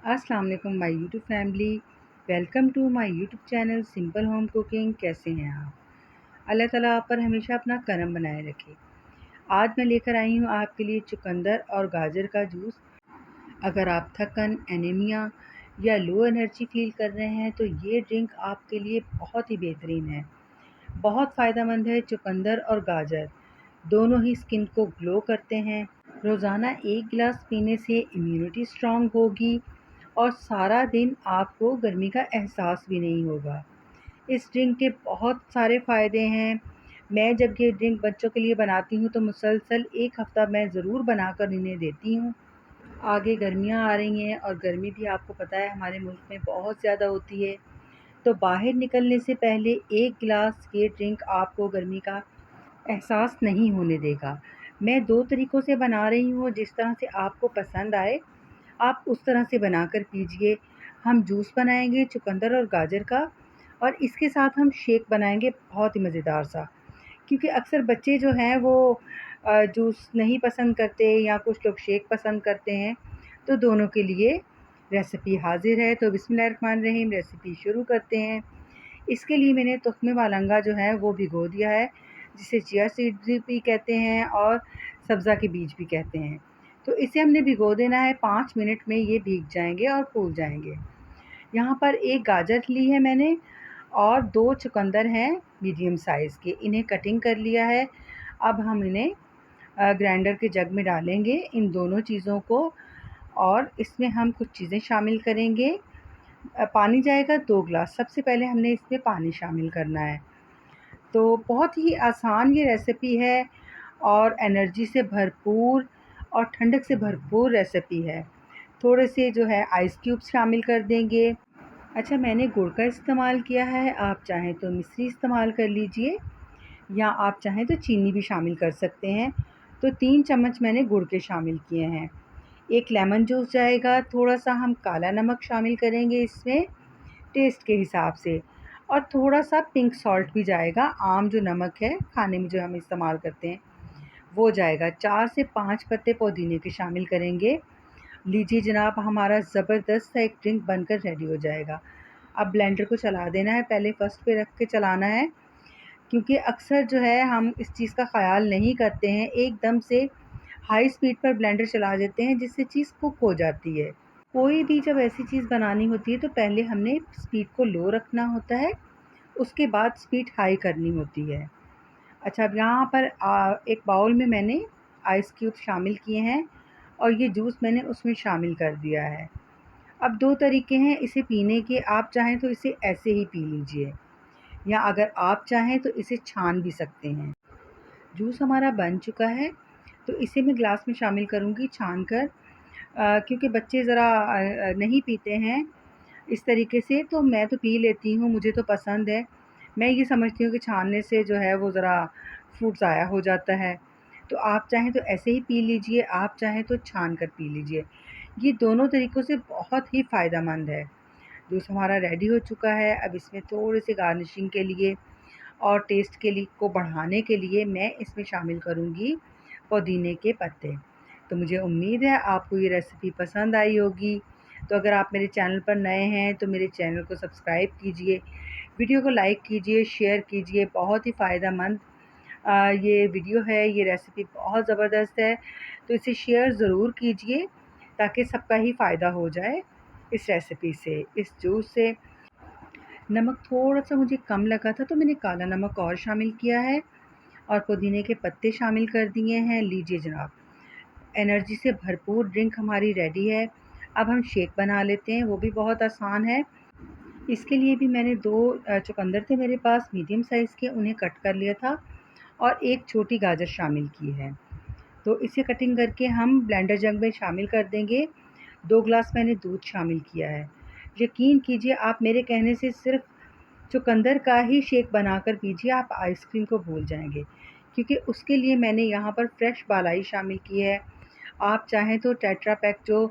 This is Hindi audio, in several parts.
अस्सलाम वालेकुम my YouTube family. Welcome to my YouTube channel simple home cooking. कैसे हैं आप? अल्लाह ताला आप पर हमेशा अपना करम बनाए रखे। आज मैं लेकर आई हूँ आपके लिए चुकंदर और गाजर का जूस। अगर आप थकन, एनीमिया या लो एनर्जी फील कर रहे हैं तो ये ड्रिंक आपके लिए बहुत ही बेहतरीन है। बहुत फ़ायदेमंद है। चुकंदर और गाजर दोनों ही स्किन को ग्लो करते हैं। रोज़ाना 1 गिलास पीने से इम्यूनिटी स्ट्रॉन्ग होगी और सारा दिन आपको गर्मी का एहसास भी नहीं होगा। इस ड्रिंक के बहुत सारे फ़ायदे हैं। मैं जब ये ड्रिंक बच्चों के लिए बनाती हूँ तो मुसलसल 1 हफ़्ता मैं ज़रूर बनाकर इन्हें देती हूँ। आगे गर्मियाँ आ रही हैं और गर्मी भी आपको पता है हमारे मुल्क में बहुत ज़्यादा होती है। तो बाहर निकलने से पहले 1 गिलास ये ड्रिंक आपको गर्मी का एहसास नहीं होने देगा। मैं 2 तरीक़ों से बना रही हूँ, जिस तरह से आपको पसंद आए, आप उस तरह से बनाकर पीजिए। हम जूस बनाएँगे चुकंदर और गाजर का और इसके साथ हम शेक बनाएँगे बहुत ही मज़ेदार सा। क्योंकि अक्सर बच्चे जो हैं वो जूस नहीं पसंद करते या कुछ लोग शेक पसंद करते हैं, तो दोनों के लिए रेसिपी हाज़िर है। तो बिस्मिल्लाहिर्रहमानिर्रहीम रेसिपी शुरू करते हैं। इसके लिए मैंने तुख्मे वालंगा जो है वो भिगो दिया है, जिसे चिया सीड्स भी कहते हैं और सब्ज़ा के बीज भी कहते हैं। तो इसे हमने भिगो देना है, 5 मिनट में ये भीग जाएँगे और फूल जाएँगे। यहाँ पर 1 गाजर ली है मैंने और 2 चुकंदर हैं मीडियम साइज़ के, इन्हें कटिंग कर लिया है। अब हम इन्हें ग्राइंडर के जग में डालेंगे इन दोनों चीज़ों को और इसमें हम कुछ चीज़ें शामिल करेंगे। पानी जाएगा 2 ग्लास। सबसे पहले हमने इसमें पानी शामिल करना है। तो बहुत ही आसान ये रेसिपी है और एनर्जी से भरपूर और ठंडक से भरपूर रेसिपी है। थोड़े से जो है आइस क्यूब्स शामिल कर देंगे। अच्छा, मैंने गुड़ का इस्तेमाल किया है, आप चाहें तो मिश्री इस्तेमाल कर लीजिए या आप चाहें तो चीनी भी शामिल कर सकते हैं। तो 3 चम्मच मैंने गुड़ के शामिल किए हैं। 1 लेमन जूस जाएगा, थोड़ा-सा हम काला नमक शामिल करेंगे इसमें टेस्ट के हिसाब से और थोड़ा-सा पिंक सॉल्ट भी जाएगा। आम जो नमक है खाने में जो हम इस्तेमाल करते हैं वो जाएगा। 4 से 5 पत्ते पुदीने के शामिल करेंगे। लीजिए जनाब, हमारा ज़बरदस्त सा एक ड्रिंक बनकर रेडी हो जाएगा। अब ब्लेंडर को चला देना है, पहले फर्स्ट पे रख के चलाना है, क्योंकि अक्सर जो है हम इस चीज़ का ख़याल नहीं करते हैं, एकदम से हाई स्पीड पर ब्लेंडर चला देते हैं जिससे चीज़ कुक हो जाती है। कोई भी जब ऐसी चीज़ बनानी होती है तो पहले हमने स्पीड को लो रखना होता है, उसके बाद स्पीड हाई करनी होती है। अच्छा, अब यहाँ पर एक बाउल में मैंने आइस क्यूब शामिल किए हैं और ये जूस मैंने उसमें शामिल कर दिया है। अब 2 तरीके हैं इसे पीने के, आप चाहें तो इसे ऐसे ही पी लीजिए या अगर आप चाहें तो इसे छान भी सकते हैं। जूस हमारा बन चुका है, तो इसे मैं ग्लास में शामिल करूँगी छान कर। क्योंकि बच्चे ज़रा नहीं पीते हैं इस तरीके से, तो मैं तो पी लेती हूँ, मुझे तो पसंद है। मैं ये समझती हूँ कि छानने से जो है वो ज़रा फ्रूट ज़ाया हो जाता है। तो आप चाहें तो ऐसे ही पी लीजिए, आप चाहें तो छान कर पी लीजिए। ये दोनों तरीक़ों से बहुत ही फ़ायदेमंद है। जूस हमारा रेडी हो चुका है। अब इसमें थोड़ी-सी गार्निशिंग के लिए और टेस्ट के लिए को बढ़ाने के लिए मैं इसमें शामिल करूँगी पुदीने के पत्ते। तो मुझे उम्मीद है आपको ये रेसिपी पसंद आई होगी। तो अगर आप मेरे चैनल पर नए हैं तो मेरे चैनल को सब्सक्राइब कीजिए, वीडियो को लाइक कीजिए, शेयर कीजिए। बहुत ही फ़ायदेमंद ये वीडियो है, ये रेसिपी बहुत ज़बरदस्त है। तो इसे शेयर ज़रूर कीजिए ताकि सबका ही फ़ायदा हो जाए इस रेसिपी से, इस जूस से। नमक थोड़ा-सा मुझे कम लगा था तो मैंने काला नमक और शामिल किया है और पुदीने के पत्ते शामिल कर दिए हैं। लीजिए जनाब, एनर्जी से भरपूर ड्रिंक हमारी रेडी है। अब हम शेक बना लेते हैं, वो भी बहुत आसान है। इसके लिए भी मैंने 2 चुकंदर थे मेरे पास मीडियम साइज़ के, उन्हें कट कर लिया था और 1 छोटी गाजर शामिल की है। तो इसे कटिंग करके हम ब्लेंडर जग में शामिल कर देंगे। 2 ग्लास मैंने दूध शामिल किया है। यकीन कीजिए, आप मेरे कहने से सिर्फ़ चुकंदर का ही शेक बनाकर पीजिए, आप आइसक्रीम को भूल जाएँगे, क्योंकि उसके लिए मैंने यहाँ पर फ्रेश बालाई शामिल की है। आप चाहें तो टेट्रा पैक जो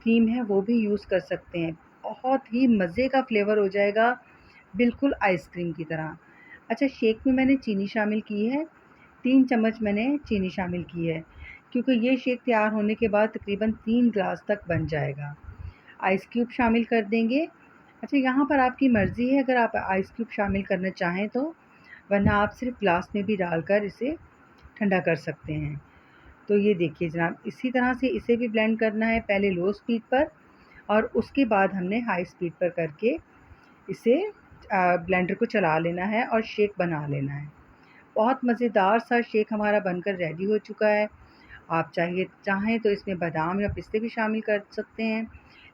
क्रीम है वो भी यूज़ कर सकते हैं। बहुत ही मज़े का फ्लेवर हो जाएगा, बिल्कुल आइसक्रीम की तरह। अच्छा, शेक में मैंने चीनी शामिल की है, 3 चम्मच मैंने चीनी शामिल की है, क्योंकि ये शेक तैयार होने के बाद तकरीबन 3 ग्लास तक बन जाएगा। आइस क्यूब शामिल कर देंगे। अच्छा, यहाँ पर आपकी मर्ज़ी है अगर आप आइस क्यूब शामिल करना चाहें तो, वरना आप सिर्फ़ ग्लास में भी डालकर इसे ठंडा कर सकते हैं। तो ये देखिए जनाब, इसी तरह से इसे भी ब्लेंड करना है, पहले लो स्पीड पर और उसके बाद हमने हाई स्पीड पर करके इसे ब्लेंडर को चला लेना है और शेक बना लेना है। बहुत मज़ेदार सा शेक हमारा बनकर रेडी हो चुका है। आप चाहें तो इसमें बादाम या पिस्ते भी शामिल कर सकते हैं,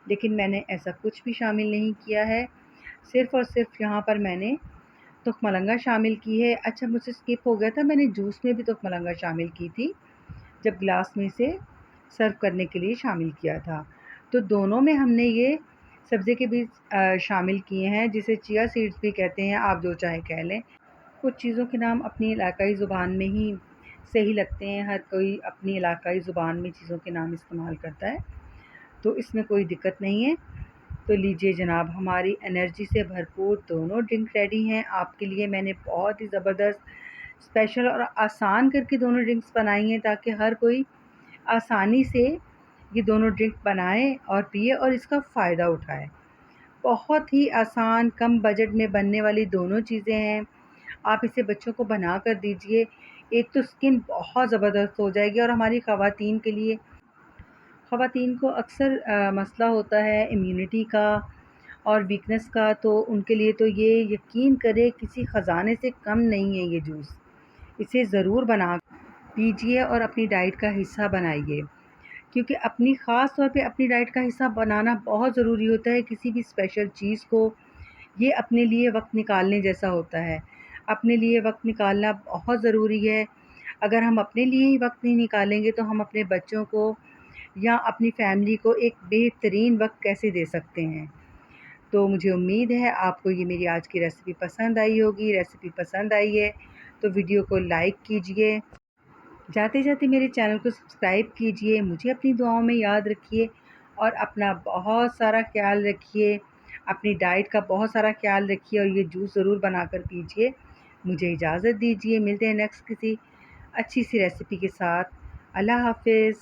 लेकिन मैंने ऐसा कुछ भी शामिल नहीं किया है। सिर्फ़ और सिर्फ़ यहाँ पर मैंने तुखमलंगा शामिल की है। अच्छा, मुझसे स्किप हो गया था, मैंने जूस में भी तुखमलंगा शामिल की थी, जब ग्लास में इसे सर्व करने के लिए शामिल किया था। तो दोनों में हमने ये सब्ज़ी के बीज शामिल किए हैं, जिसे चिया सीड्स भी कहते हैं, आप जो चाहे कह लें। कुछ चीज़ों के नाम अपनी इलाकाई ज़ुबान में ही सही लगते हैं, हर कोई अपनी इलाकाई ज़ुबान में चीज़ों के नाम इस्तेमाल करता है, तो इसमें कोई दिक्कत नहीं है। तो लीजिए जनाब, हमारी एनर्जी से भरपूर दोनों ड्रिंक रेडी हैं। आपके लिए मैंने बहुत ही ज़बरदस्त, स्पेशल और आसान करके दोनों ड्रिंक्स बनाई हैं, ताकि हर कोई आसानी से ये दोनों ड्रिंक बनाए और पिए और इसका फ़ायदा उठाए। बहुत ही आसान, कम बजट में बनने वाली दोनों चीज़ें हैं। आप इसे बच्चों को बना कर दीजिए। एक तो स्किन बहुत ज़बरदस्त हो जाएगी और हमारी ख़वातीन को अक्सर मसला होता है इम्यूनिटी का और वीकनेस का, तो उनके लिए तो ये यकीन करें किसी ख़जाने से कम नहीं है ये जूस। इसे ज़रूर बना पीजिए और अपनी डाइट का हिस्सा बनाइए, क्योंकि ख़ास तौर पे अपनी डाइट का हिस्सा बनाना बहुत ज़रूरी होता है किसी भी स्पेशल चीज़ को। ये अपने लिए वक़्त निकालने जैसा होता है। अपने लिए वक़्त निकालना बहुत ज़रूरी है। अगर हम अपने लिए ही वक़्त नहीं निकालेंगे तो हम अपने बच्चों को या अपनी फ़ैमिली को एक बेहतरीन वक़्त कैसे दे सकते हैं। तो मुझे उम्मीद है आपको ये मेरी आज की रेसिपी पसंद आई होगी। रेसिपी पसंद आई है तो वीडियो को लाइक कीजिए। जाते-जाते मेरे चैनल को सब्सक्राइब कीजिए। मुझे अपनी दुआओं में याद रखिए और अपना बहुत सारा ख़्याल रखिए। अपनी डाइट का बहुत सारा ख़्याल रखिए और ये जूस ज़रूर बनाकर पीजिए। मुझे इजाज़त दीजिए। मिलते हैं नेक्स्ट किसी अच्छी सी रेसिपी के साथ। अल्लाह हाफ़िज़।